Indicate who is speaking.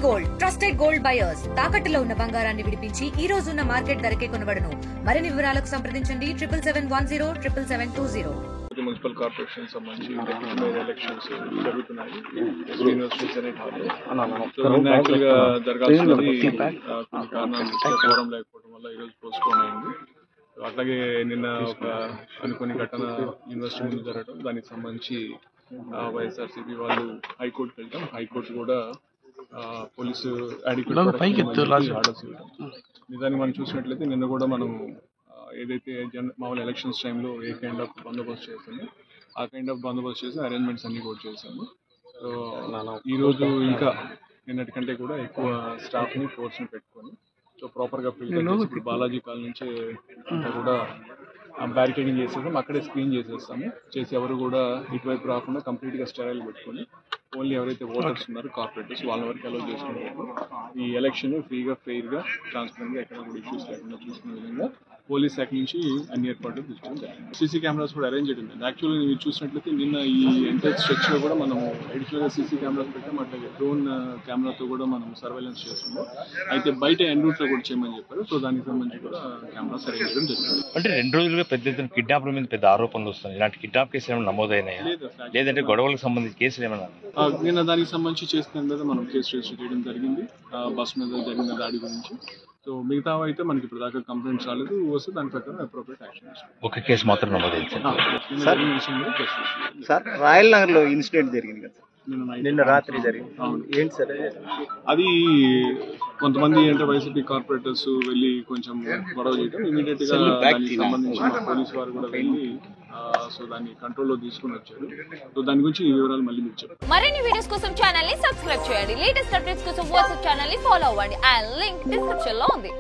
Speaker 1: Gold trusted gold buyers తాకట్టులో ఉన్న బంగారాన్ని విడిపించి ఈ రోజు ఉన్న మార్కెట్ ధరకే కొనబడును. మరిన్ని వివరాలకు సంప్రదించండి 77107720.
Speaker 2: మున్సిపల్ కార్పొరేషన్ సంబంధించి ఎలక్షన్స్ జరుగుతున్నాయి. యాక్చువల్గా జరగాల్సినది కొన్ని కారణాలు ఫోరం లేకపోవడం వల్ల ఈరోజు పోస్ట్పోన్ అయింది. అట్లాగే నిన్న ఒక అనుకోని ఘటన యూనివర్సిటీ ముందు జరగడం, దానికి సంబంధించి వైఎస్ఆర్సీపీ వాళ్ళు హైకోర్టుకి వెళ్తాం. హైకోర్టు కూడా పోలీసు ఆర్డర్స్ ఇవ్వడం. నిజాన్ని మనం చూసినట్లయితే నిన్న కూడా మనం ఏదైతే మామూలు ఎలక్షన్స్ టైంలో ఏ కైండ్ ఆఫ్ బందోబస్తు చేస్తుందో ఆ కైండ్ ఆఫ్ బందోబస్తు చేసి అరేంజ్మెంట్స్ అన్ని కూడా చేశాము. సో ఈరోజు ఇంకా నిన్నటికంటే కూడా ఎక్కువ స్టాఫ్ని ఫోర్స్ని పెట్టుకొని సో ప్రాపర్గా ఫిల్టర్ చేసి ఇప్పుడు బాలాజీ కాలనీ నుంచి అంతా కూడా బ్యారికేడింగ్ చేసేసాము. అక్కడే స్క్రీన్ చేసేస్తాము. చేసి ఎవరు కూడా ఇటువైపు రాకుండా కంప్లీట్గా స్టెరైల్ పెట్టుకొని ఓన్లీ ఎవరైతే ఓటర్స్ ఉన్నారో కార్పొరేటర్స్ వాళ్ళ వరకు అలౌ చేసుకున్నారు. ఈ ఎలక్షన్ ఫ్రీగా ఫెయిర్గా ట్రాన్స్పరెంట్గా ఎక్కడ కూడా ఇష్యూస్ లేకుండా చూసుకునే విధంగా పోలీస్ శాఖ నుంచి అన్ని ఏర్పాట్లు తీసుకోవడం జరిగింది. సీసీ కెమెరాస్ కూడా అరేంజ్ చేయడం జరిగింది. యాక్చువల్లీ మీరు చూసినట్లయితే నిన్న ఈ ఎంటైర్ స్ట్రెచ్లో కూడా మనం అడిషనల్గా సీసీ కెమెరాస్ పెట్టాం. అట్లాగే డ్రోన్ కెమెరాతో కూడా మనం సర్వేలెన్స్ చేస్తున్నాం. అయితే బయట ఎన్ రూట్లో కూడా చేయమని చెప్పారు. సో దానికి సంబంధించి కూడా కెమెరాస్ అరేంజ్ చేయడం జరిగింది.
Speaker 3: అంటే 2 రోజులుగా పెద్ద ఎత్తున కిడ్నాప్ల మీద పెద్ద ఆరోపణలు వస్తున్నాయి. ఇలాంటి కిడ్నాప్ కేసులు ఏమైనా నమోదైనాయా, లేదంటే గొడవలకు సంబంధించి కేసులు ఏమైనా?
Speaker 2: నిన్న దానికి సంబంధించి చేసిన మీద మనం కేసు రిజిస్టర్ చేయడం జరిగింది. బస్ మీద జరిగిన దాడి గురించి. సో మిగతా అయితే మనకి ఇప్పుడు దాకా కంప్లైంట్స్ రాలేదు. వస్తే దాని ప్రకారం అప్రోప్రియట్ యాక్షన్ తీసుకుంటాం.
Speaker 3: ఒక కేసు మాత్రం నమోదైంది
Speaker 4: సార్. రాయల్ నగర్ లో ఇన్సిడెంట్ జరిగింది కదా నిన్న రాత్రి జరిగింది. ఏంటి సార్
Speaker 2: అది? కొంతమంది అంటే వైసీపీ కార్పొరేటర్స్ వెళ్ళి కొంచెం గొడవ చేయడం, ఇమీడియట్ గా దానికి సంబంధించి పోలీసు వారు కూడా వెళ్ళి సో దాన్ని కంట్రోల్లో తీసుకుని వచ్చారు. సో దాని గురించి ఈ వివరాలు మళ్ళీ మీకు చెప్తాను.
Speaker 5: మరిన్ని వీడియోస్ కోసం ఛానల్ ని సబ్స్క్రైబ్ చేయండి. లేటెస్ట్ అప్డేట్స్ కోసం వాట్సాప్ ఛానల్ ని ఫాలో అవ్వండి. ఆ లింక్ డిస్క్రిప్షన్ లో ఉంది.